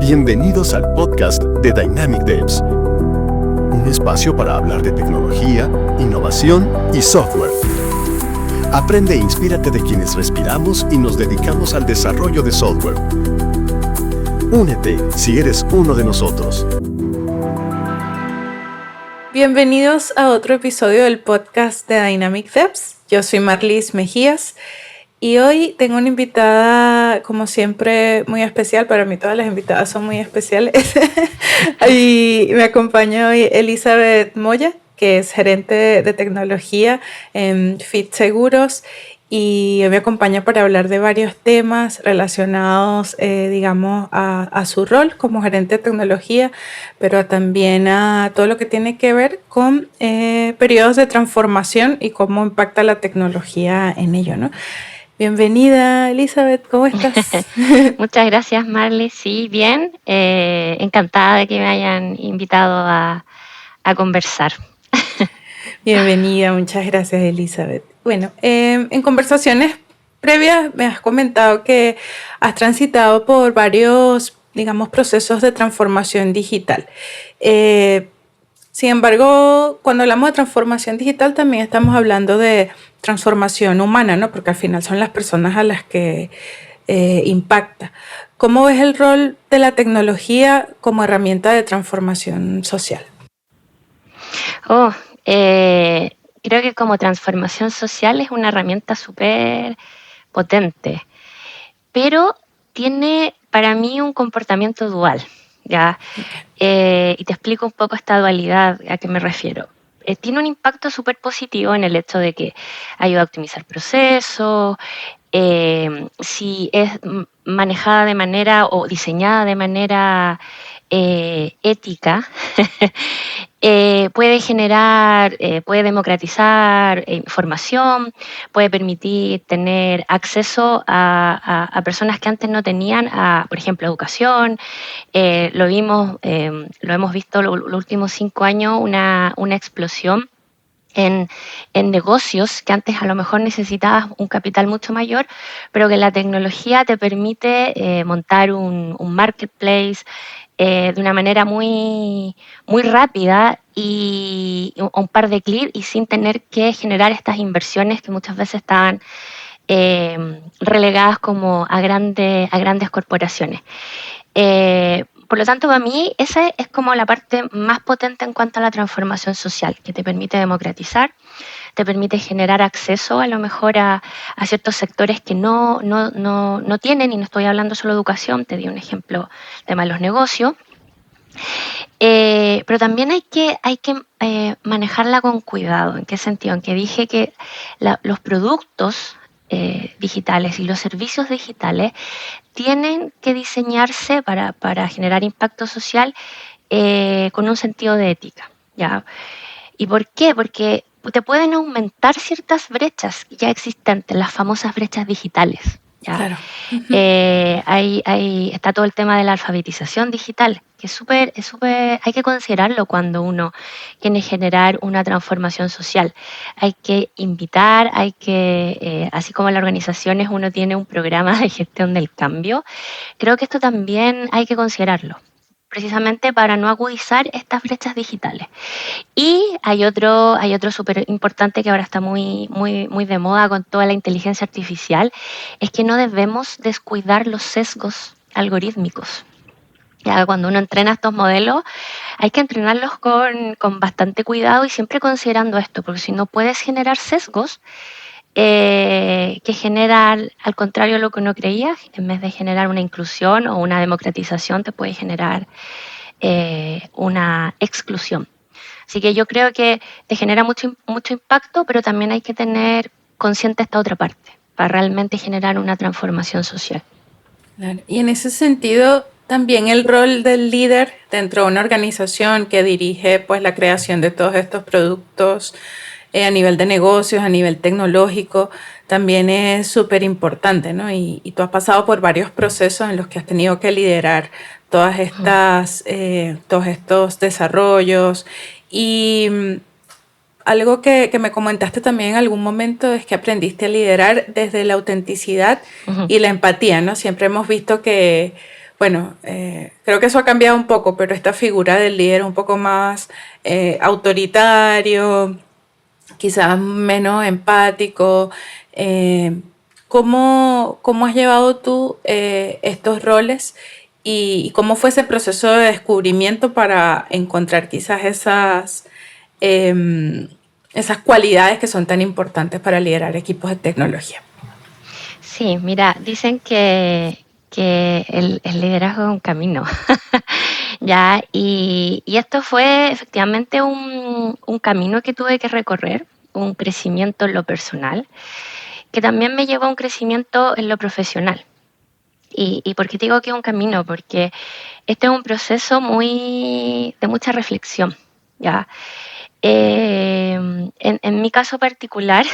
Bienvenidos al podcast de Dynamic Devs, un espacio para hablar de tecnología, innovación y software. Aprende e inspírate de quienes respiramos y nos dedicamos al desarrollo de software. Únete si eres uno de nosotros. Bienvenidos a otro episodio del podcast de Dynamic Devs. Yo soy Marlis Mejías y hoy tengo una invitada, como siempre, muy especial. Para mí todas las invitadas son muy especiales. Y me acompaña hoy Elizabeth Moya, que es gerente de tecnología en Fit Seguros. Y me acompaña para hablar de varios temas relacionados, a su rol como gerente de tecnología, pero también a todo lo que tiene que ver con periodos de transformación y cómo impacta la tecnología en ello, ¿no? Bienvenida, Elizabeth, ¿cómo estás? Muchas gracias, Marley. Sí, bien. Encantada de que me hayan invitado a conversar. Bienvenida, muchas gracias, Elizabeth. Bueno, en conversaciones previas me has comentado que has transitado por varios, procesos de transformación digital. Sin embargo, cuando hablamos de transformación digital también estamos hablando de transformación humana, ¿no? Porque al final son las personas a las que impacta. ¿Cómo ves el rol de la tecnología como herramienta de transformación social? Creo que como transformación social es una herramienta súper potente, pero tiene para mí un comportamiento dual, ¿ya? Y te explico un poco esta dualidad a qué me refiero. Tiene un impacto súper positivo en el hecho de que ayuda a optimizar procesos, si es manejada de manera o diseñada de manera ética, puede generar, puede democratizar información, puede permitir tener acceso a personas que antes no tenían, por ejemplo, educación. Lo hemos visto los últimos 5 años, una explosión en negocios que antes a lo mejor necesitabas un capital mucho mayor, pero que la tecnología te permite montar un marketplace de una manera muy, muy rápida y un par de clics y sin tener que generar estas inversiones que muchas veces estaban relegadas como a grandes corporaciones. Por lo tanto, para mí, esa es como la parte más potente en cuanto a la transformación social, que te permite democratizar, te permite generar acceso a lo mejor a ciertos sectores que no tienen, y no estoy hablando solo de educación, te di un ejemplo, el tema de los negocios. Pero también hay que manejarla con cuidado. ¿En qué sentido? En que dije que los productos digitales y los servicios digitales tienen que diseñarse para generar impacto social con un sentido de ética, ¿ya? ¿Y por qué? Porque te pueden aumentar ciertas brechas ya existentes, las famosas brechas digitales, ¿ya? Claro. Está todo el tema de la alfabetización digital, que es súper, hay que considerarlo cuando uno quiere generar una transformación social. Hay que invitar, así como en las organizaciones uno tiene un programa de gestión del cambio, creo que esto también hay que considerarlo, precisamente para no agudizar estas brechas digitales. Y hay otro súper importante que ahora está muy, muy, muy de moda con toda la inteligencia artificial, es que no debemos descuidar los sesgos algorítmicos. Ya cuando uno entrena estos modelos, hay que entrenarlos con bastante cuidado y siempre considerando esto, porque si no puedes generar sesgos que generan, al contrario de lo que uno creía, en vez de generar una inclusión o una democratización, te puede generar una exclusión. Así que yo creo que te genera mucho impacto, pero también hay que tener consciente esta otra parte para realmente generar una transformación social. Claro. Y en ese sentido, también el rol del líder dentro de una organización que dirige pues la creación de todos estos productos a nivel de negocios, a nivel tecnológico, también es súper importante, ¿no? Y tú has pasado por varios procesos en los que has tenido que liderar todos estos desarrollos. Y algo que me comentaste también en algún momento es que aprendiste a liderar desde la autenticidad y la empatía, ¿no? Siempre hemos visto que bueno, creo que eso ha cambiado un poco, pero esta figura del líder un poco más autoritario, quizás menos empático. eh, ¿Cómo has llevado tú estos roles y cómo fue ese proceso de descubrimiento para encontrar quizás em, esas cualidades que son tan importantes para liderar equipos de tecnología? Sí, mira, dicen que el liderazgo es un camino, ¿ya? Y esto fue efectivamente un camino que tuve que recorrer, un crecimiento en lo personal, que también me llevó a un crecimiento en lo profesional. ¿Y por qué te digo que es un camino? Porque este es un proceso de mucha reflexión, ¿ya? En mi caso particular,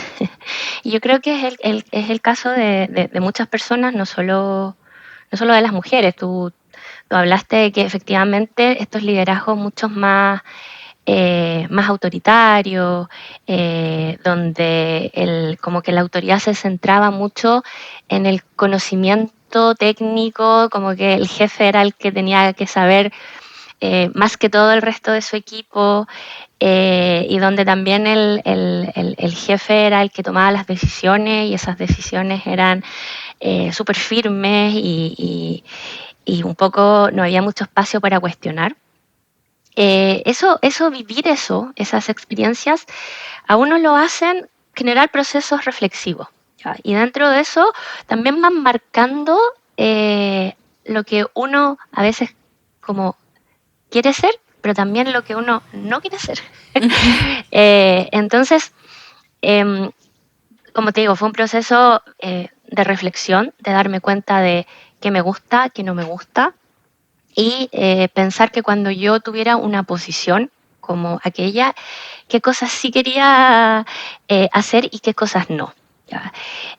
y yo creo que es el caso de muchas personas, no solo de las mujeres. Tú hablaste de que efectivamente estos liderazgos muchos más autoritarios, donde como que la autoridad se centraba mucho en el conocimiento técnico, como que el jefe era el que tenía que saber más que todo el resto de su equipo, y donde también el jefe era el que tomaba las decisiones y esas decisiones eran súper firmes y un poco no había mucho espacio para cuestionar. Vivir esas experiencias, a uno lo hacen generar procesos reflexivos, ¿ya? Y dentro de eso también van marcando lo que uno a veces como quiere ser, pero también lo que uno no quiere ser. Entonces, em, como te digo, fue un proceso de reflexión, de darme cuenta de qué me gusta, qué no me gusta, y pensar que cuando yo tuviera una posición como aquella, qué cosas sí quería hacer y qué cosas no, ¿ya?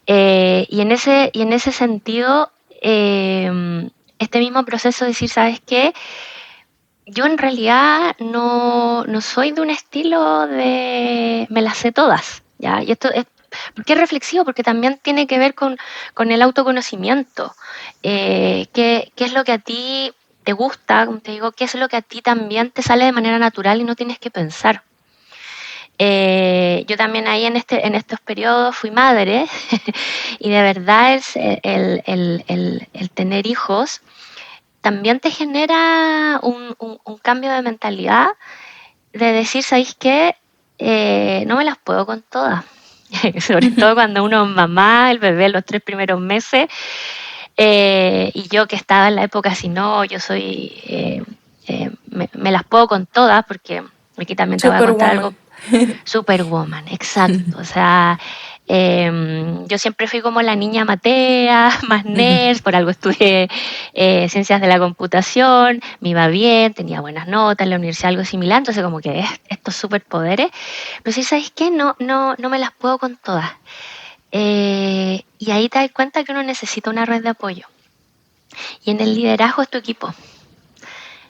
Y en ese sentido, este mismo proceso de decir, ¿sabes qué? Yo en realidad no soy de un estilo de me las sé todas, ¿ya? Y esto es, ¿por qué es reflexivo? Porque también tiene que ver con el autoconocimiento. ¿Qué es lo que a ti te gusta? Como te digo, ¿qué es lo que a ti también te sale de manera natural y no tienes que pensar? Yo también ahí en estos periodos fui madre y de verdad el tener hijos también te genera un cambio de mentalidad de decir, ¿sabéis qué? No me las puedo con todas. Sobre todo cuando uno es mamá, el bebé los 3 primeros meses, y yo que estaba en la época, si no, yo soy, me las puedo con todas, porque aquí también te voy a contar algo. Superwoman. Superwoman, exacto. O sea, yo siempre fui como la niña matea, más nerd, por algo estudié ciencias de la computación, me iba bien, tenía buenas notas en la universidad, algo similar, entonces como que estos superpoderes, pero sí, ¿sabéis qué? No me las puedo con todas. Y ahí te das cuenta que uno necesita una red de apoyo. Y en el liderazgo es tu equipo.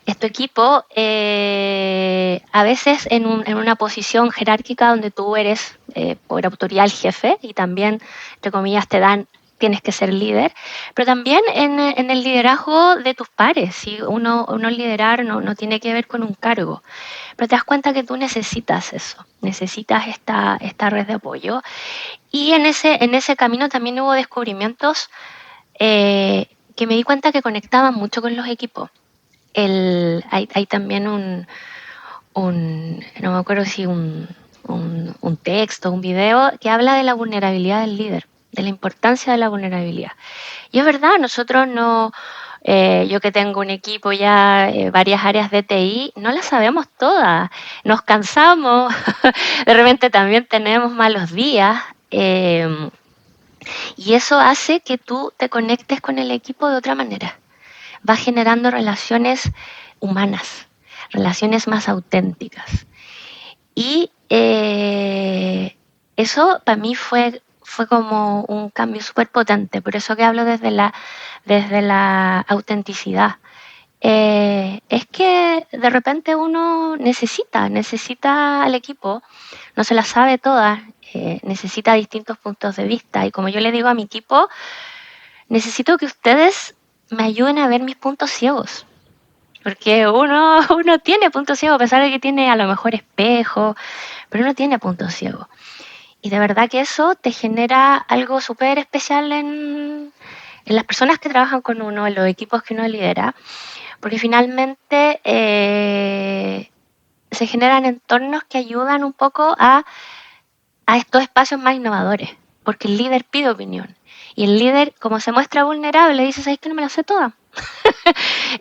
Es tu equipo, a veces en una posición jerárquica donde tú eres por autoridad el jefe y también, entre comillas, tienes que ser líder, pero también en el liderazgo de tus pares. ¿Sí? Uno liderar no tiene que ver con un cargo, pero te das cuenta que tú necesitas eso, necesitas esta red de apoyo. Y en ese camino también hubo descubrimientos que me di cuenta que conectaban mucho con los equipos. Hay también no me acuerdo si un texto, un video que habla de la vulnerabilidad del líder, de la importancia de la vulnerabilidad. Y es verdad, nosotros no, yo que tengo un equipo ya, varias áreas de TI, no las sabemos todas, nos cansamos, de repente también tenemos malos días. Y eso hace que tú te conectes con el equipo de otra manera. Vas generando relaciones humanas, relaciones más auténticas. Y eso para mí fue como un cambio súper potente, por eso que hablo desde la autenticidad. Es que de repente uno necesita al equipo, no se la sabe todas, necesita distintos puntos de vista. Y como yo le digo a mi equipo, necesito que ustedes me ayuden a ver mis puntos ciegos. Porque uno tiene puntos ciegos, a pesar de que tiene a lo mejor espejo, pero uno tiene puntos ciegos. Y de verdad que eso te genera algo súper especial en las personas que trabajan con uno, en los equipos que uno lidera, porque finalmente se generan entornos que ayudan un poco a estos espacios más innovadores, porque el líder pide opinión. Y el líder, como se muestra vulnerable, dice, ¿sabes que no me la sé toda?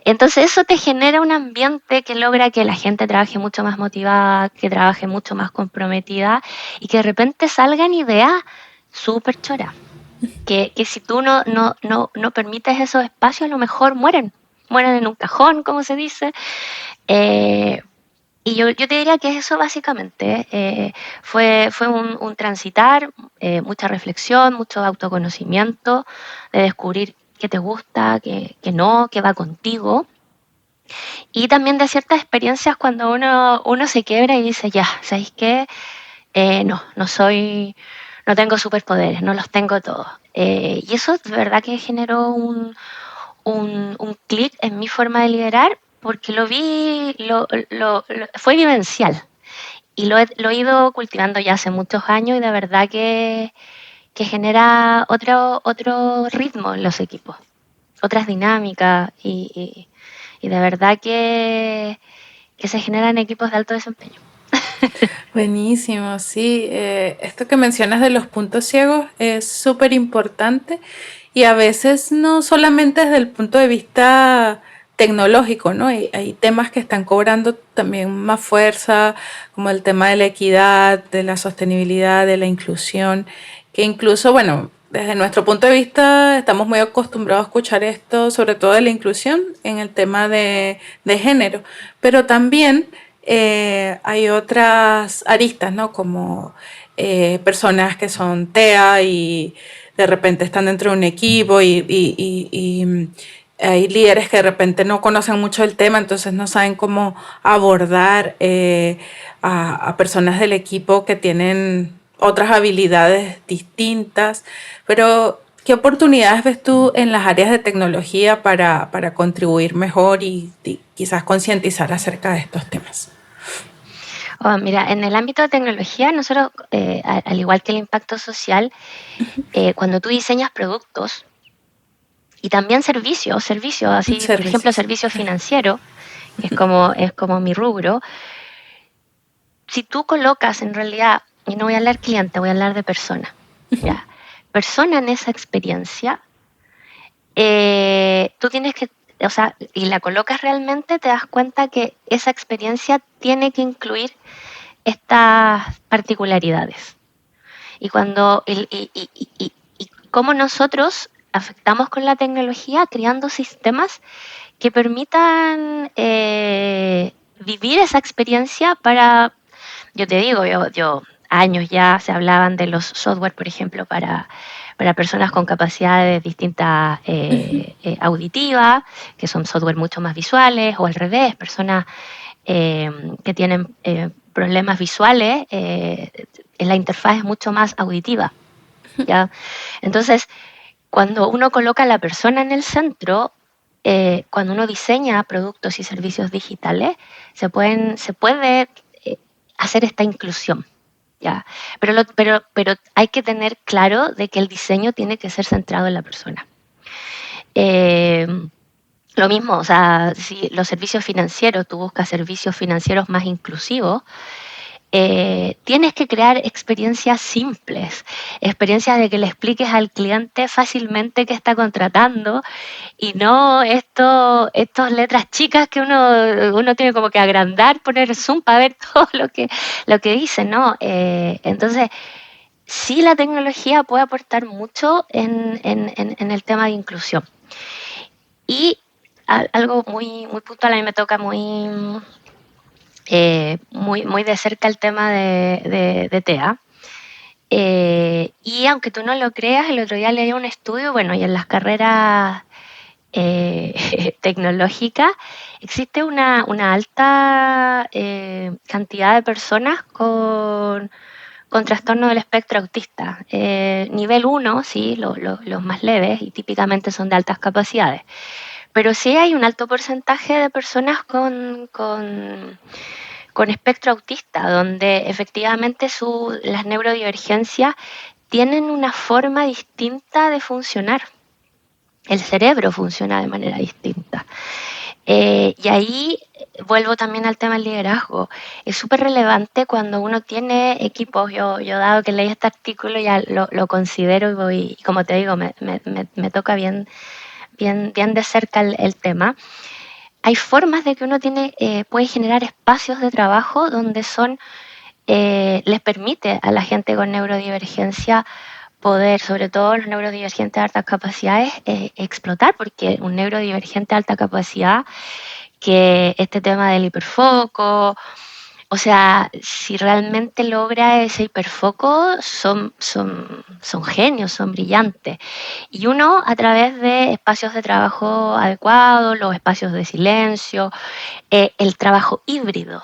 Entonces eso te genera un ambiente que logra que la gente trabaje mucho más motivada, que trabaje mucho más comprometida y que de repente salgan ideas súper choras. Que si tú no permites esos espacios, a lo mejor mueren en un cajón, como se dice. Y yo te diría que eso básicamente fue un transitar, mucha reflexión, mucho autoconocimiento, de descubrir qué te gusta, qué no, qué va contigo. Y también de ciertas experiencias cuando uno se quiebra y dice, ya, ¿sabéis qué? No tengo superpoderes, no los tengo todos. Y eso de verdad que generó un clic en mi forma de liderar porque lo vi, fue vivencial y lo he ido cultivando ya hace muchos años y de verdad que genera otro ritmo en los equipos, otras dinámicas y de verdad que se generan equipos de alto desempeño. Buenísimo, sí. Esto que mencionas de los puntos ciegos es súper importante y a veces no solamente desde el punto de vista tecnológico, ¿no? Hay temas que están cobrando también más fuerza, como el tema de la equidad, de la sostenibilidad, de la inclusión, que incluso, bueno, desde nuestro punto de vista estamos muy acostumbrados a escuchar esto, sobre todo de la inclusión en el tema de género, pero también hay otras aristas, ¿no? Como personas que son TEA y de repente están dentro de un equipo y hay líderes que de repente no conocen mucho el tema, entonces no saben cómo abordar a personas del equipo que tienen otras habilidades distintas. Pero, ¿qué oportunidades ves tú en las áreas de tecnología para contribuir mejor y quizás concientizar acerca de estos temas? Oh, mira, en el ámbito de tecnología, nosotros, al igual que el impacto social, cuando tú diseñas productos y también servicios, así, por ejemplo, Servicios. servicios financieros, que es como mi rubro, si tú colocas en realidad, y no voy a hablar cliente, voy a hablar de persona, ya, persona en esa experiencia, tú tienes que, o sea, y la colocas realmente, te das cuenta que esa experiencia tiene que incluir estas particularidades. Y cuando y cómo nosotros afectamos con la tecnología creando sistemas que permitan vivir esa experiencia para, yo te digo, yo años ya se hablaban de los software, por ejemplo, para personas con capacidades distintas auditivas, que son software mucho más visuales, o al revés, personas que tienen problemas visuales, la interfaz es mucho más auditiva. ¿Ya? Entonces, cuando uno coloca a la persona en el centro, cuando uno diseña productos y servicios digitales, se puede hacer esta inclusión. ¿Ya? Pero hay que tener claro de que el diseño tiene que ser centrado en la persona. Lo mismo, o sea, si los servicios financieros, tú buscas servicios financieros más inclusivos, tienes que crear experiencias simples, experiencias de que le expliques al cliente fácilmente qué está contratando y no estas letras chicas que uno tiene como que agrandar, poner zoom para ver todo lo que dice, ¿no? Entonces, sí la tecnología puede aportar mucho en el tema de inclusión. Y algo muy puntual, a mí me toca muy de cerca el tema de TEA. Y aunque tú no lo creas, el otro día leí un estudio, bueno, y en las carreras tecnológicas existe una alta cantidad de personas con trastorno del espectro autista. Nivel 1, sí, los más leves, y típicamente son de altas capacidades. Pero sí hay un alto porcentaje de personas con espectro autista, donde efectivamente las neurodivergencias tienen una forma distinta de funcionar. El cerebro funciona de manera distinta. Y ahí vuelvo también al tema del liderazgo. Es súper relevante cuando uno tiene equipos. Yo dado que leí este artículo, ya lo considero y como te digo, me toca bien de cerca el tema. Hay formas de que uno puede generar espacios de trabajo donde les permite a la gente con neurodivergencia poder, sobre todo los neurodivergentes de altas capacidades, explotar, porque un neurodivergente de alta capacidad, que este tema del hiperfoco, o sea, si realmente logra ese hiperfoco, son genios, son brillantes. Y uno, a través de espacios de trabajo adecuados, los espacios de silencio, el trabajo híbrido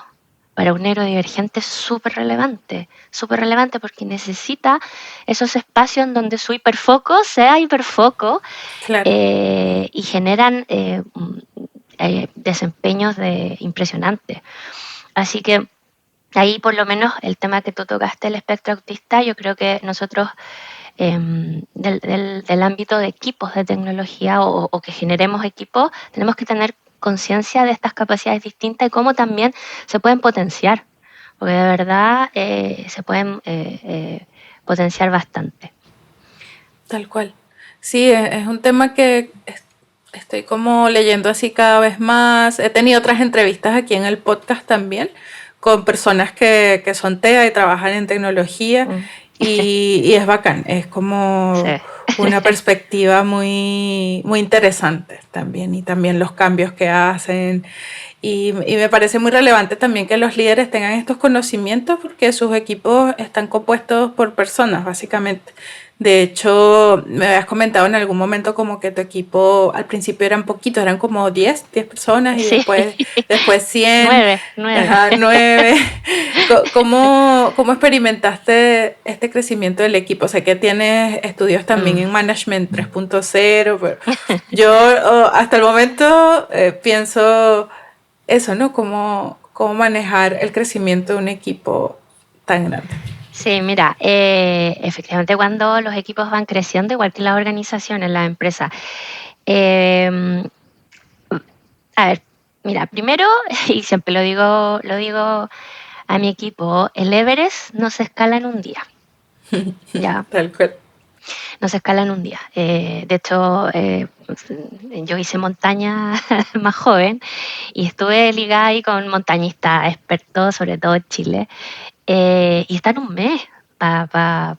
para un neurodivergente es súper relevante porque necesita esos espacios en donde su hiperfoco sea hiperfoco. Claro. Y generan desempeños impresionantes. Así que ahí, por lo menos, el tema que tú tocaste, el espectro autista, yo creo que nosotros del ámbito de equipos de tecnología o que generemos equipos, tenemos que tener conciencia de estas capacidades distintas y cómo también se pueden potenciar, porque de verdad se pueden potenciar bastante. Tal cual. Sí, es un tema que estoy como leyendo así cada vez más. He tenido otras entrevistas aquí en el podcast también con personas que son TEA y trabajan en tecnología y es bacán. Es como una perspectiva muy, muy interesante también, y también los cambios que hacen. Y me parece muy relevante también que los líderes tengan estos conocimientos porque sus equipos están compuestos por personas, básicamente. De hecho, me habías comentado en algún momento como que tu equipo al principio eran poquitos, eran como 10 personas y Sí. después 100. 9. Ajá, 9. ¿Cómo experimentaste este crecimiento del equipo? Sé que tienes estudios también en Management 3.0, pero yo hasta el momento pienso eso, ¿no? ¿Cómo manejar el crecimiento de un equipo tan grande? Sí, mira, efectivamente cuando los equipos van creciendo, igual que las organizaciones, las empresas, a ver, mira, primero, y siempre lo digo a mi equipo, el Everest no se escala en un día. ¿Ya? Tal cual. No se escala en un día. De hecho, yo hice montaña más joven y estuve ligada ahí con montañistas expertos, sobre todo en Chile, y están un mes para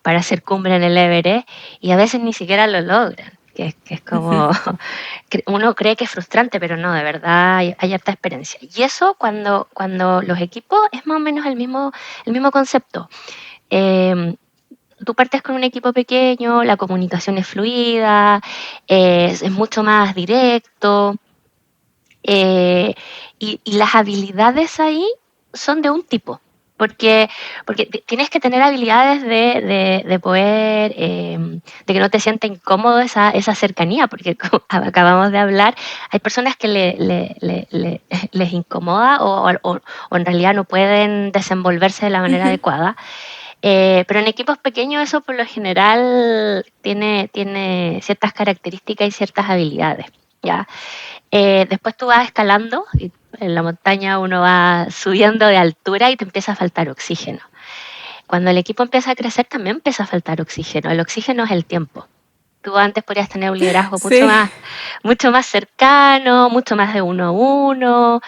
hacer cumbre en el Everest y a veces ni siquiera lo logran. Que es como, uno cree que es frustrante, pero no, de verdad hay harta experiencia. Y eso cuando los equipos es más o menos el mismo concepto. Tú partes con un equipo pequeño, la comunicación es fluida, es mucho más directo, y las habilidades ahí son de un tipo. Porque tienes que tener habilidades de poder, de que no te sienta incómodo esa cercanía, porque como acabamos de hablar, hay personas que les incomoda o en realidad no pueden desenvolverse de la manera adecuada. Pero en equipos pequeños eso por lo general tiene ciertas características y ciertas habilidades, ¿ya? Después tú vas escalando y en la montaña uno va subiendo de altura y te empieza a faltar oxígeno. Cuando el equipo empieza a crecer también empieza a faltar oxígeno. El oxígeno es el tiempo. Tú antes podrías tener un liderazgo mucho más cercano, mucho más de uno a uno.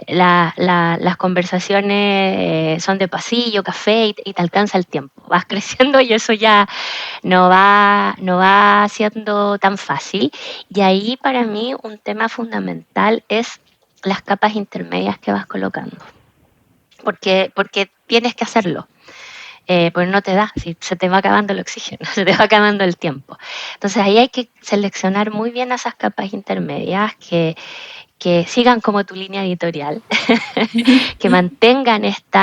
Las conversaciones son de pasillo, café y te alcanza el tiempo. Vas creciendo y eso ya no va siendo tan fácil. Y ahí para mí un tema fundamental es las capas intermedias que vas colocando. Porque tienes que hacerlo. Pues no te da, si se te va acabando el oxígeno, se te va acabando el tiempo. Entonces ahí hay que seleccionar muy bien esas capas intermedias que que sigan como tu línea editorial, que mantengan este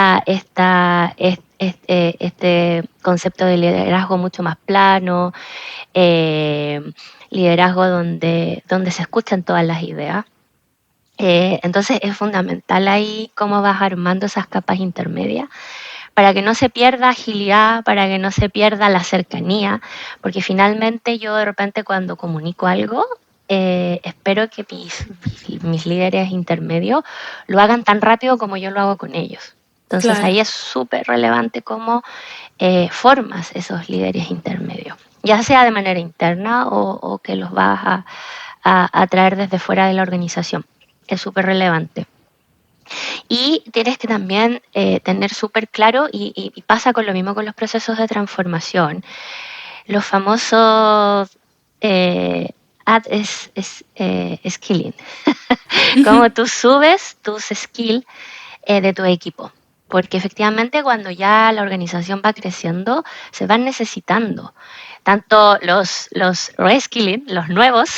concepto de liderazgo mucho más plano, eh, liderazgo donde se escuchan todas las ideas. Entonces es fundamental ahí cómo vas armando esas capas intermedias para que no se pierda agilidad, para que no se pierda la cercanía, porque finalmente yo de repente cuando comunico algo, espero que mis líderes intermedios lo hagan tan rápido como yo lo hago con ellos. Entonces Claro. ahí es súper relevante cómo formas esos líderes intermedios, ya sea de manera interna o que los vas a traer desde fuera de la organización. Es súper relevante. Y tienes que también tener súper claro, y pasa con lo mismo con los procesos de transformación, los famosos skilling, cómo tú subes tus skills de tu equipo. Porque efectivamente cuando ya la organización va creciendo, se van necesitando tanto los reskilling, los nuevos,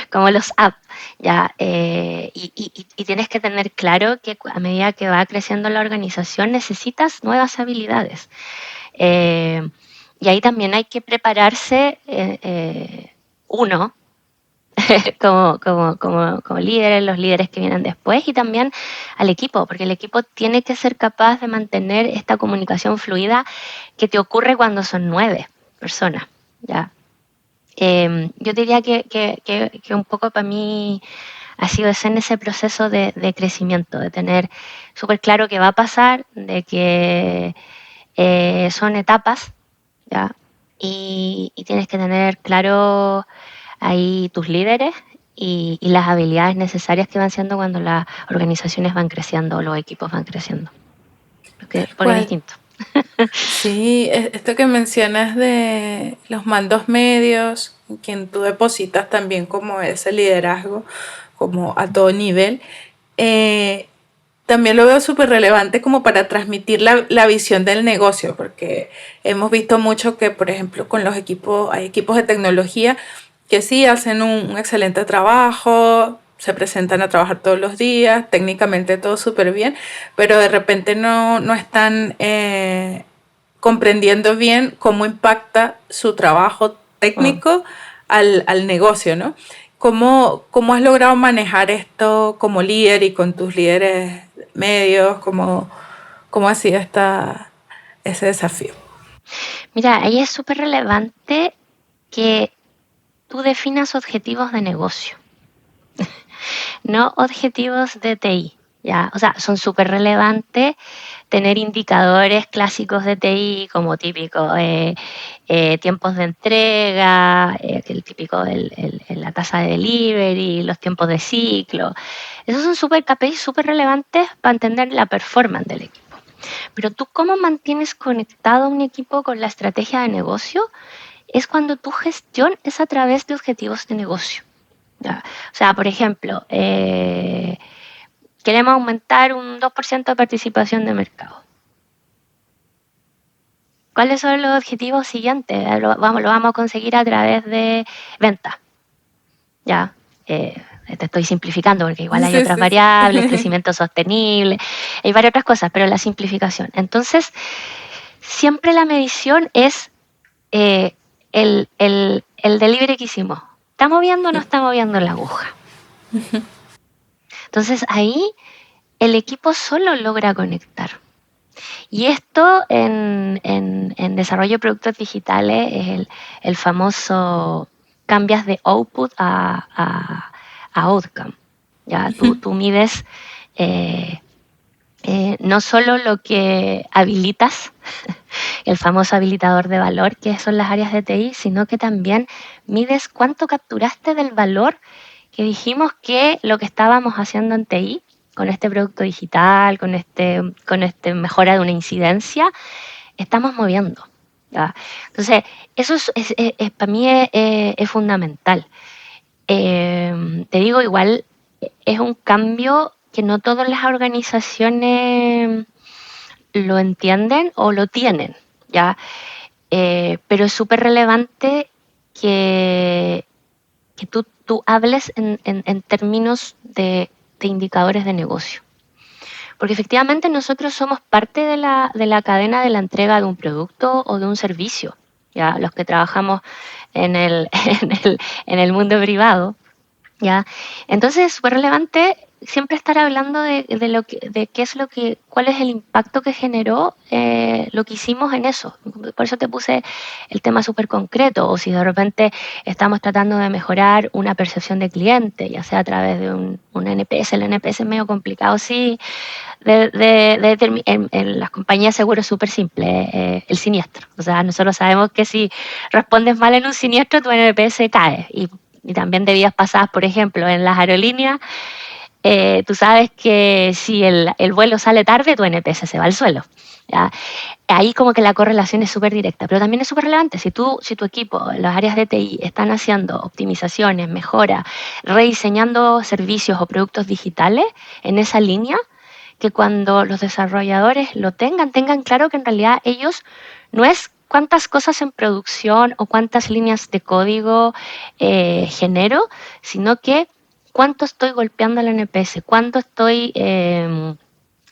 como los up. ¿Ya? Y tienes que tener claro que a medida que va creciendo la organización necesitas nuevas habilidades. Y ahí también hay que prepararse uno como líderes, los líderes que vienen después y también al equipo, porque el equipo tiene que ser capaz de mantener esta comunicación fluida que te ocurre cuando son 9 personas. ¿Ya? Yo diría que un poco para mí ha sido en ese proceso de crecimiento, de tener súper claro qué va a pasar, de que son etapas, ¿ya? Y tienes que tener claro ahí tus líderes y las habilidades necesarias que van siendo cuando las organizaciones van creciendo o los equipos van creciendo. Porque es ¿Cuál? distinto. Sí, esto que mencionas de los mandos medios, en quien tú depositas también como ese liderazgo, como a todo nivel, eh, también lo veo súper relevante como para transmitir la visión del negocio, porque hemos visto mucho que, por ejemplo, con los equipos, hay equipos de tecnología que sí hacen un excelente trabajo, se presentan a trabajar todos los días, técnicamente todo súper bien, pero de repente no están comprendiendo bien cómo impacta su trabajo técnico al negocio, ¿no? ¿Cómo has logrado manejar esto como líder y con tus líderes medios? ¿Cómo ha sido ese desafío? Mira, ahí es súper relevante que tú definas objetivos de negocio, no objetivos de TI. ¿Ya? O sea, son súper relevantes tener indicadores clásicos de TI como típico tiempos de entrega, el típico la tasa de delivery, los tiempos de ciclo. Esos son súper KPIs súper relevantes para entender la performance del equipo. Pero tú cómo mantienes conectado a un equipo con la estrategia de negocio es cuando tu gestión es a través de objetivos de negocio. ¿Ya? O sea, por ejemplo, queremos aumentar un 2% de participación de mercado. ¿Cuáles son los objetivos siguientes? Lo vamos a conseguir a través de venta. Ya, te estoy simplificando porque igual hay Sí, otras sí, sí. variables, crecimiento sostenible, hay varias otras cosas, pero la simplificación. Entonces, siempre la medición es el delivery que hicimos. ¿Está moviendo o no está moviendo la aguja? Entonces ahí el equipo solo logra conectar. Y esto en desarrollo de productos digitales es el famoso cambias de output a outcome. ¿Ya? Tú mides no solo lo que habilitas, el famoso habilitador de valor, que son las áreas de TI, sino que también mides cuánto capturaste del valor que dijimos que lo que estábamos haciendo en TI, con este producto digital, con este mejora de una incidencia, estamos moviendo. ¿Ya? Entonces, eso para mí es fundamental. Te digo, igual es un cambio que no todas las organizaciones lo entienden o lo tienen, ¿ya? Pero es súper relevante que que tú hables en términos de indicadores de negocio. Porque efectivamente nosotros somos parte de la cadena de la entrega de un producto o de un servicio. ¿Ya? Los que trabajamos en el, en el mundo privado, ¿ya? Entonces es súper relevante siempre estar hablando de qué es cuál es el impacto que generó lo que hicimos en eso. Por eso te puse el tema súper concreto, o si de repente estamos tratando de mejorar una percepción de cliente, ya sea a través de un NPS. El NPS es medio complicado, sí, en las compañías seguro es súper simple, el siniestro. O sea, nosotros sabemos que si respondes mal en un siniestro, tu NPS cae. Y también de vidas pasadas, por ejemplo, en las aerolíneas, tú sabes que si el vuelo sale tarde, tu NPS se va al suelo, ¿ya? Ahí como que la correlación es súper directa, pero también es súper relevante. Si tu equipo, las áreas de TI, están haciendo optimizaciones, mejoras, rediseñando servicios o productos digitales en esa línea, que cuando los desarrolladores lo tengan claro que en realidad ellos no es cuántas cosas en producción o cuántas líneas de código genero, sino que cuánto estoy golpeando al NPS, cuánto estoy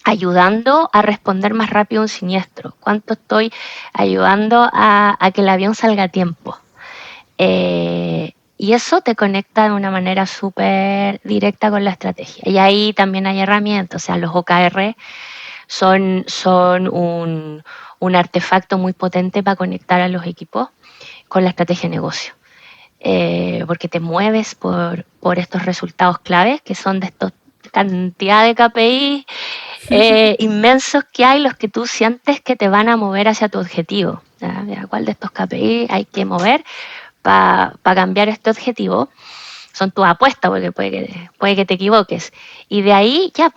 ayudando a responder más rápido a un siniestro, cuánto estoy ayudando a que el avión salga a tiempo. Y eso te conecta de una manera súper directa con la estrategia. Y ahí también hay herramientas, o sea, los OKR son un artefacto muy potente para conectar a los equipos con la estrategia de negocio. Porque te mueves por estos resultados claves, que son de esta cantidad de KPI inmensos que hay, los que tú sientes que te van a mover hacia tu objetivo. ¿Cuál de estos KPI hay que mover para cambiar este objetivo? Son tus apuestas, porque puede que te equivoques. Y de ahí, ya,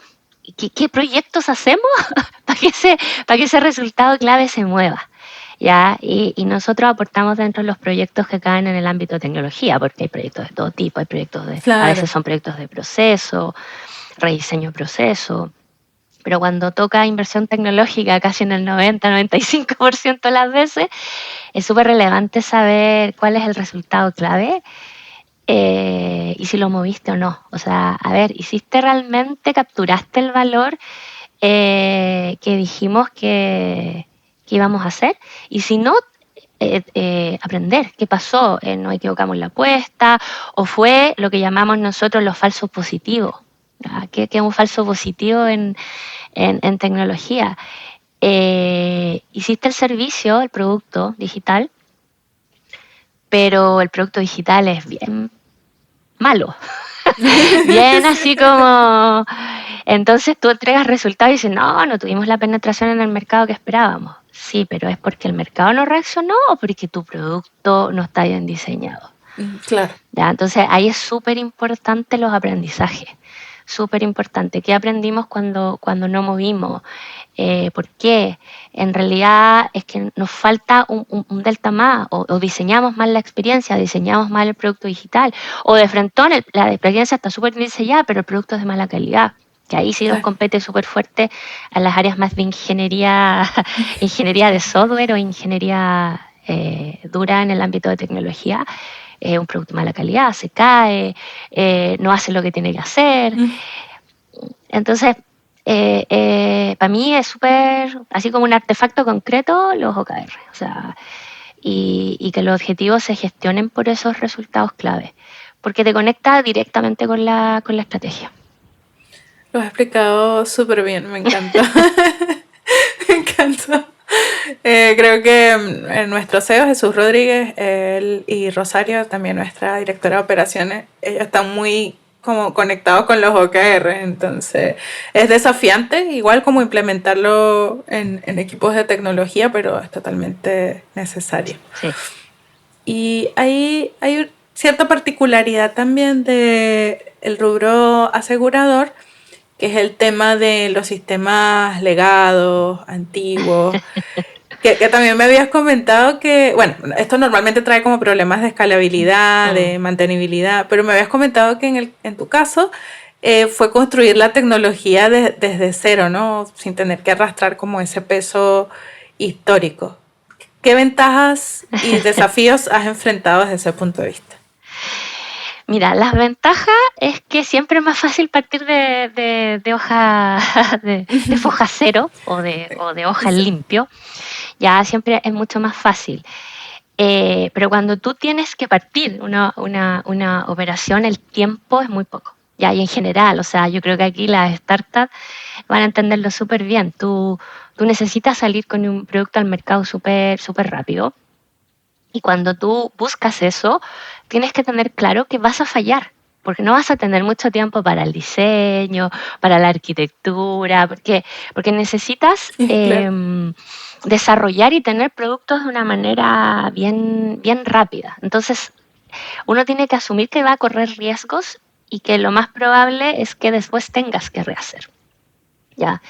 ¿qué proyectos hacemos para que ese resultado clave se mueva? ¿Ya? Y nosotros aportamos dentro de los proyectos que caen en el ámbito de tecnología, porque hay proyectos de todo tipo, hay proyectos Claro. A veces son proyectos de proceso, rediseño de proceso, pero cuando toca inversión tecnológica, casi en el 90-95% de las veces, es súper relevante saber cuál es el resultado clave y si lo moviste o no. O sea, a ver, ¿hiciste realmente, capturaste el valor que dijimos que íbamos a hacer? Y si no, aprender qué pasó, nos equivocamos en la apuesta, o fue lo que llamamos nosotros los falsos positivos. ¿Qué es un falso positivo en tecnología? Hiciste el servicio, el producto digital, pero el producto digital es bien malo. Bien así como... Entonces tú entregas resultados y dices, no tuvimos la penetración en el mercado que esperábamos. Sí, pero ¿es porque el mercado no reaccionó o porque tu producto no está bien diseñado? Claro. ¿Ya? Entonces ahí es súper importante los aprendizajes. Súper importante. ¿Qué aprendimos cuando no movimos? ¿Por qué? En realidad es que nos falta un delta más, o diseñamos mal la experiencia, diseñamos mal el producto digital, o de frentón la experiencia está súper diseñada, pero el producto es de mala calidad. Que ahí sí nos compete súper fuerte a las áreas más de ingeniería de software o ingeniería dura en el ámbito de tecnología. Un producto de mala calidad, se cae, no hace lo que tiene que hacer. Entonces, para mí es súper, así como un artefacto concreto, los OKR. O sea, y que los objetivos se gestionen por esos resultados clave, porque te conecta directamente con la estrategia. Lo has explicado súper bien, me encanta. Me encanta. Creo que nuestro CEO, Jesús Rodríguez, él y Rosario, también nuestra directora de operaciones, ellos están muy como conectados con los OKR, entonces es desafiante, igual como implementarlo en equipos de tecnología, pero es totalmente necesario. Sí. Y hay cierta particularidad también del rubro asegurador, que es el tema de los sistemas legados, antiguos, que también me habías comentado que, bueno, esto normalmente trae como problemas de escalabilidad, de mantenibilidad, pero me habías comentado que en tu caso fue construir la tecnología desde cero, ¿no? Sin tener que arrastrar como ese peso histórico. ¿Qué ventajas y desafíos has enfrentado desde ese punto de vista? Mira, las ventajas es que siempre es más fácil partir de hoja de foja cero o de hoja en Sí, limpio. Ya siempre es mucho más fácil. Pero cuando tú tienes que partir una operación, el tiempo es muy poco. Ya, y en general, o sea, yo creo que aquí las startups van a entenderlo súper bien. Tú necesitas salir con un producto al mercado súper súper rápido. Y cuando tú buscas eso, tienes que tener claro que vas a fallar, porque no vas a tener mucho tiempo para el diseño, para la arquitectura, porque necesitas claro. desarrollar y tener productos de una manera bien, bien rápida. Entonces, uno tiene que asumir que va a correr riesgos y que lo más probable es que después tengas que rehacer. ¿Ya?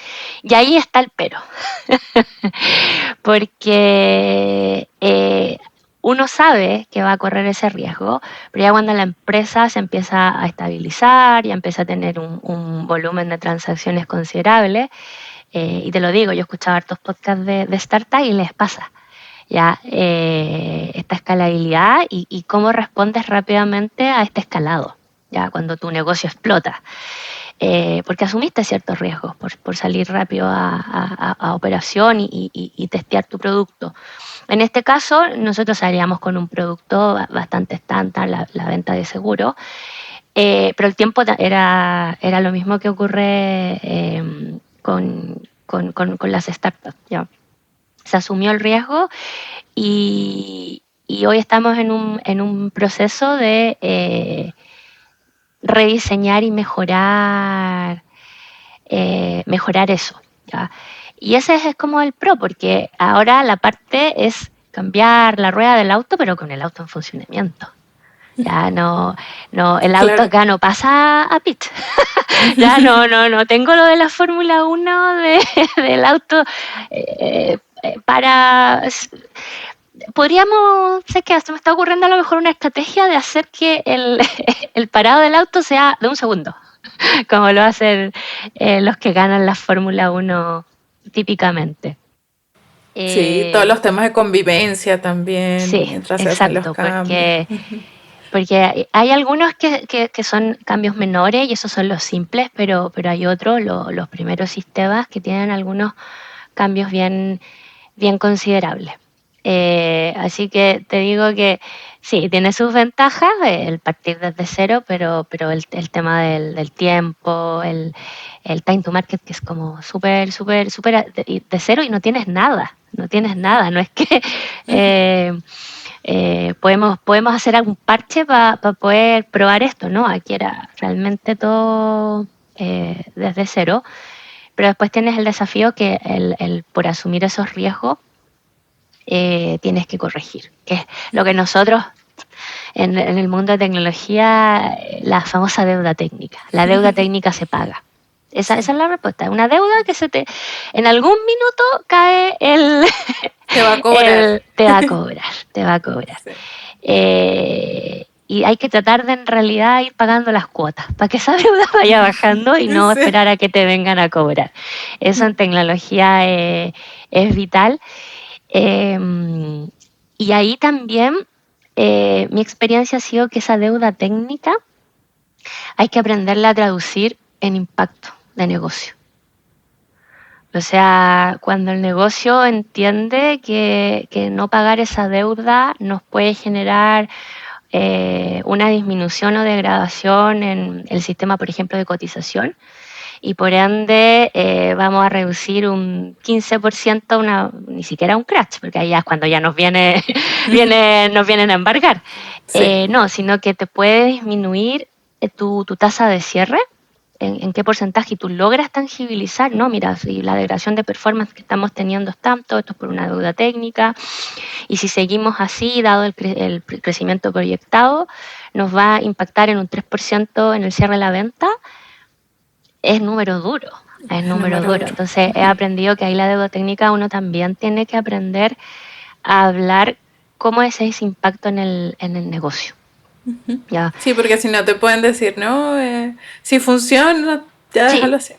Y ahí está el pero. Porque uno sabe que va a correr ese riesgo, pero ya cuando la empresa se empieza a estabilizar, ya empieza a tener un volumen de transacciones considerable, y te lo digo, yo he escuchado hartos podcasts de startups y les pasa ya esta escalabilidad y cómo respondes rápidamente a este escalado, ya cuando tu negocio explota. Porque asumiste ciertos riesgos por salir rápido a operación y testear tu producto. En este caso, nosotros salíamos con un producto bastante estándar, la venta de seguro, pero el tiempo era lo mismo que ocurre con las startups. ¿Ya? Se asumió el riesgo y hoy estamos en un proceso de rediseñar y mejorar eso. ¿Ya? Y ese es como el pro, porque ahora la parte es cambiar la rueda del auto, pero con el auto en funcionamiento. Ya no, el auto Claro. acá no pasa a pitch. Ya no tengo lo de la Fórmula 1 del auto para... Podríamos, sé que se me está ocurriendo a lo mejor una estrategia de hacer que el parado del auto sea de un segundo, como lo hacen los que ganan la Fórmula 1 típicamente. Sí, todos Eh, los temas de convivencia también, sí, mientras se hacen los exacto, cambios. porque hay algunos que son cambios menores y esos son los simples, pero hay otros, los primeros sistemas, que tienen algunos cambios bien, bien considerables. Así que te digo que sí, tiene sus ventajas el partir desde cero, pero el tema del tiempo, el time to market, que es como súper, súper, súper de cero y no tienes nada, no es que podemos hacer algún parche para poder probar esto, ¿no? Aquí era realmente todo desde cero, pero después tienes el desafío que por asumir esos riesgos tienes que corregir, que es lo que nosotros en el mundo de tecnología, la famosa deuda técnica. La deuda técnica se paga. Esa Sí, es la respuesta. Una deuda que en algún minuto cae te va a cobrar. te va a cobrar, te va a cobrar. Sí. Y hay que tratar de en realidad ir pagando las cuotas para que esa deuda vaya bajando y no Sí. esperar a que te vengan a cobrar. Eso en tecnología es vital. Y ahí también mi experiencia ha sido que esa deuda técnica hay que aprenderla a traducir en impacto de negocio. O sea, cuando el negocio entiende que no pagar esa deuda nos puede generar una disminución o degradación en el sistema, por ejemplo, de cotización, y por ende vamos a reducir un 15%, ni siquiera un crash, porque ahí ya es cuando ya nos nos vienen a embargar. Sí. No, sino que te puede disminuir tu tasa de cierre, en qué porcentaje, y tú logras tangibilizar, no, mira, si la degradación de performance que estamos teniendo es tanto, esto es por una deuda técnica, y si seguimos así, dado el crecimiento proyectado, nos va a impactar en un 3% en el cierre de la venta. Es número duro, es número Número duro. duro. Entonces he aprendido que ahí la deuda técnica uno también tiene que aprender a hablar cómo es ese impacto en el negocio. ¿Ya? Sí, porque si no te pueden decir, no, si funciona, ya Sí, déjalo así.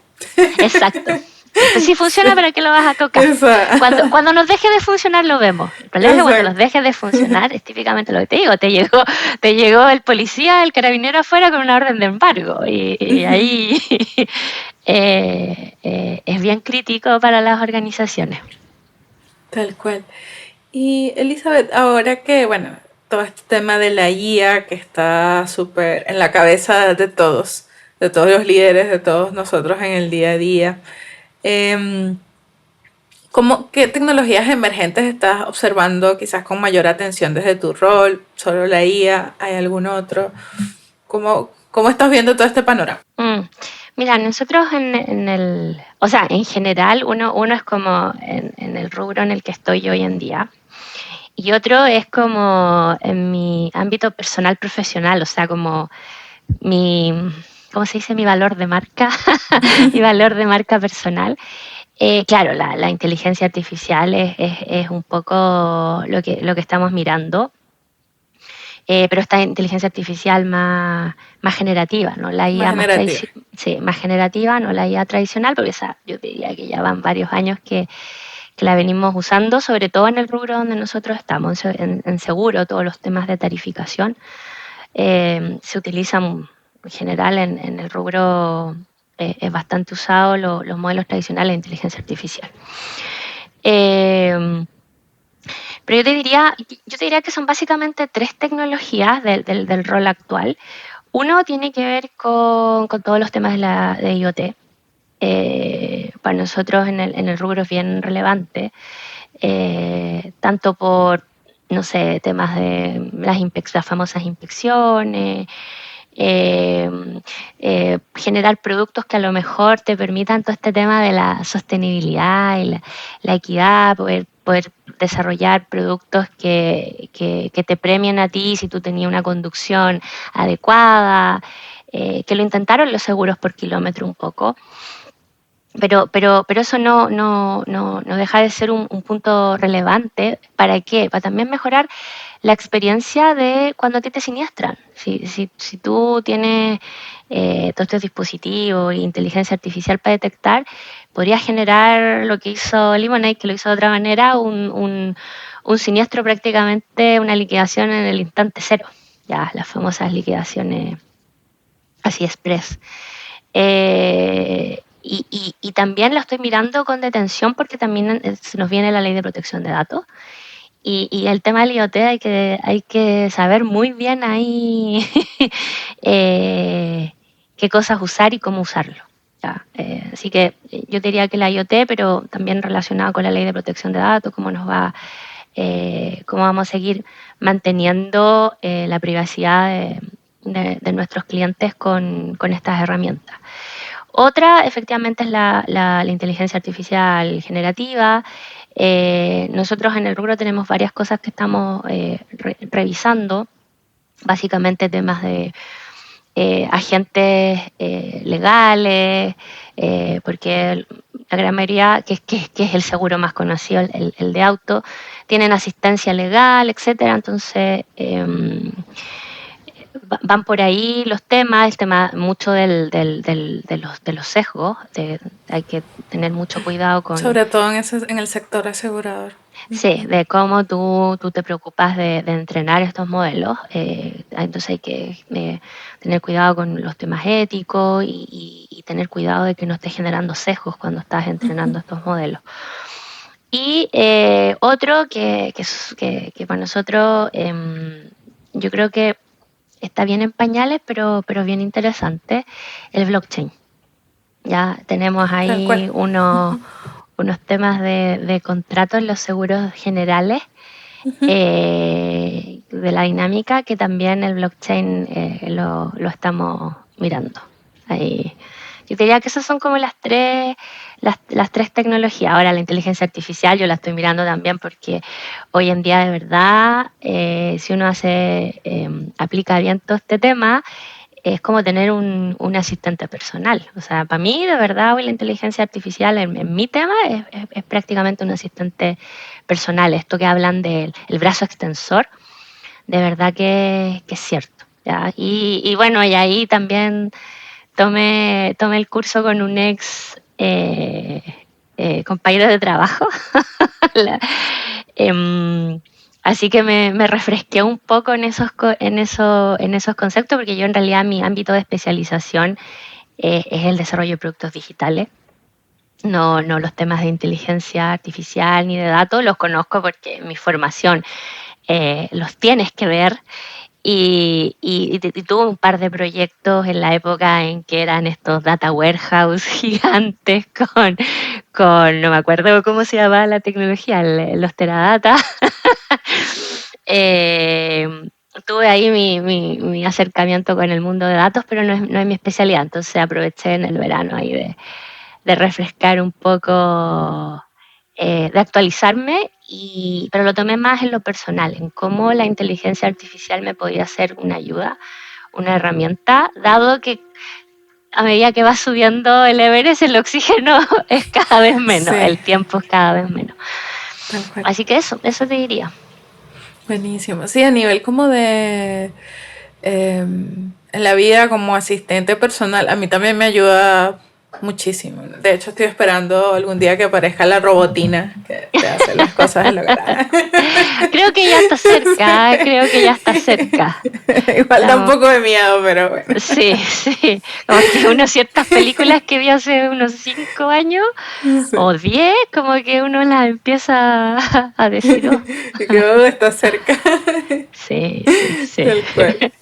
exacto, Pues si funciona, ¿para qué lo vas a tocar? Exacto. Cuando nos deje de funcionar lo vemos. El problema es que cuando nos deje de funcionar es típicamente lo que te digo. Te llegó el policía, el carabinero afuera con una orden de embargo. Y ahí es bien crítico para las organizaciones. Tal cual. Y Elizabeth, ahora que, bueno, todo este tema de la IA que está súper en la cabeza de todos los líderes, de todos nosotros en el día a día, em, ¿qué tecnologías emergentes estás observando quizás con mayor atención desde tu rol? ¿Solo la IA? ¿Hay algún otro? ¿Cómo estás viendo todo este panorama? Mira, nosotros o sea, en general, uno es como en el rubro en el que estoy yo hoy en día, y otro es como en mi ámbito personal profesional, o sea, como mi, ¿cómo se dice? Mi valor de marca, mi valor de marca personal. Claro, la inteligencia artificial es un poco lo que estamos mirando, pero esta inteligencia artificial más generativa, ¿no? La Más IA generativa. sí, más generativa, no la IA tradicional, porque esa yo diría que ya van varios años que la venimos usando, sobre todo en el rubro donde nosotros estamos, en seguro, todos los temas de tarificación se utilizan en general en el rubro, es bastante usado los modelos tradicionales de inteligencia artificial. Pero yo te diría que son básicamente tres tecnologías del rol actual. Uno tiene que ver con todos los temas de IoT. Para nosotros en el rubro es bien relevante, tanto por, no sé, temas de las famosas inspecciones, generar productos que a lo mejor te permitan todo este tema de la sostenibilidad y la equidad, poder desarrollar productos que te premien a ti si tú tenías una conducción adecuada, que lo intentaron los seguros por kilómetro un poco. Pero eso no deja de ser un punto relevante. ¿Para qué? Para también mejorar la experiencia de cuando a ti te siniestran. Si tú tienes todos estos dispositivos e inteligencia artificial para detectar, podrías generar lo que hizo Lemonade, que lo hizo de otra manera, un siniestro prácticamente, una liquidación en el instante cero. Ya, las famosas liquidaciones así express. Y también lo estoy mirando con detención porque también se nos viene la ley de protección de datos. Y el tema del IoT hay que saber muy bien ahí qué cosas usar y cómo usarlo. ¿Ya? Así que yo diría que la IoT, pero también relacionado con la ley de protección de datos, cómo vamos a seguir manteniendo la privacidad de nuestros clientes con estas herramientas. Otra, efectivamente, es la inteligencia artificial generativa. Nosotros en el rubro tenemos varias cosas que estamos revisando, básicamente temas de agentes legales, porque la gran mayoría, que es el seguro más conocido, el de auto, tienen asistencia legal, etcétera. Entonces, van por ahí los temas, el tema mucho de los sesgos, hay que tener mucho cuidado con, Sobre todo en el sector asegurador. sí, de cómo tú te preocupas de entrenar estos modelos. Entonces hay que tener cuidado con los temas éticos y tener cuidado de que no estés generando sesgos cuando estás entrenando estos modelos. Y otro que para nosotros yo creo que está bien en pañales, pero bien interesante, el blockchain. Ya tenemos Tal cual. ahí unos temas de contratos en los seguros generales de la dinámica que también el blockchain lo estamos mirando. Ahí. Yo diría que esas son como las tres tecnologías. Ahora la inteligencia artificial yo la estoy mirando también porque hoy en día de verdad, si uno aplica bien todo este tema, es como tener un asistente personal. O sea, para mí, de verdad, hoy la inteligencia artificial en mi tema es prácticamente un asistente personal. Esto que hablan del el brazo extensor, de verdad que es cierto. ¿Ya? Y bueno, y ahí también tomé el curso con un ex compañeros de trabajo. Así que me refresqué un poco en esos conceptos, porque yo en realidad mi ámbito de especialización es el desarrollo de productos digitales. No los temas de inteligencia artificial ni de datos, los conozco porque en mi formación los tienes que ver. Y tuve un par de proyectos en la época en que eran estos data warehouse gigantes con no me acuerdo cómo se llamaba la tecnología, los Teradata. Tuve ahí mi acercamiento con el mundo de datos, pero no es mi especialidad, entonces aproveché en el verano ahí de refrescar un poco, de actualizarme, pero lo tomé más en lo personal, en cómo la inteligencia artificial me podía ser una ayuda, una herramienta, dado que a medida que va subiendo el Everest, el oxígeno es cada vez menos, el tiempo es cada vez menos. Así que eso te diría. Buenísimo. Sí, a nivel como de en la vida como asistente personal, a mí también me ayuda muchísimo. De hecho, estoy esperando algún día que aparezca la robotina que te hace las cosas en la cara. Creo que ya está cerca. Igual da un poco de miedo, pero bueno. Sí. Como que ciertas películas que vi hace unos 5 años o 10, como que uno las empieza a decir. Está cerca. Sí. Tal cual.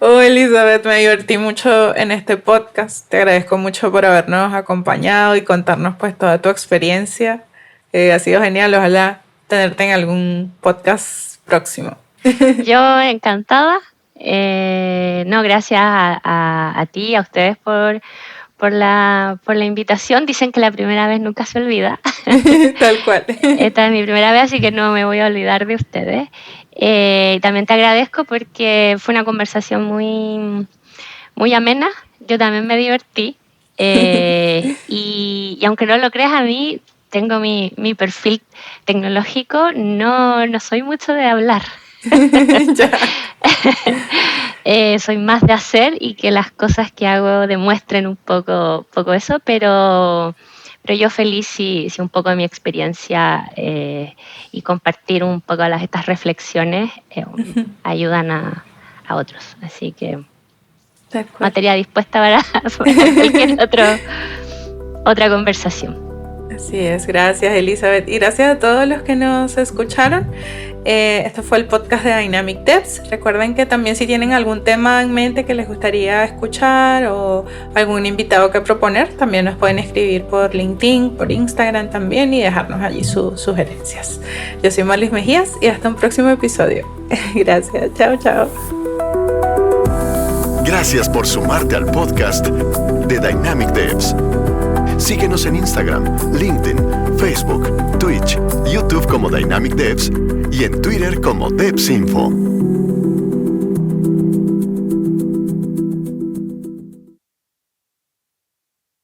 Elizabeth, me divertí mucho en este podcast. Te agradezco mucho por habernos acompañado y contarnos pues toda tu experiencia. Ha sido genial, ojalá tenerte en algún podcast próximo. Yo encantada. Gracias a ti y a ustedes por la invitación. Dicen que la primera vez nunca se olvida. Tal cual. Esta es mi primera vez, así que no me voy a olvidar de ustedes. También te agradezco porque fue una conversación muy, muy amena. Yo también me divertí. Y aunque no lo creas, a mí tengo mi perfil tecnológico. No soy mucho de hablar. Soy más de hacer y que las cosas que hago demuestren un poco eso, pero yo feliz si un poco de mi experiencia y compartir un poco estas reflexiones ayudan a otros. Así que materia dispuesta para cualquier otra conversación. Así es, gracias Elizabeth y gracias a todos los que nos escucharon. Esto fue el podcast de Dynamic Devs. Recuerden que también si tienen algún tema en mente que les gustaría escuchar o algún invitado que proponer, también nos pueden escribir por LinkedIn, por Instagram también y dejarnos allí sus sugerencias. Yo soy Marlis Mejías y hasta un próximo episodio. Gracias, chao. Gracias por sumarte al podcast de Dynamic Devs. Síguenos en Instagram, LinkedIn, Facebook, Twitch, YouTube como Dynamic Devs y en Twitter como DevsInfo.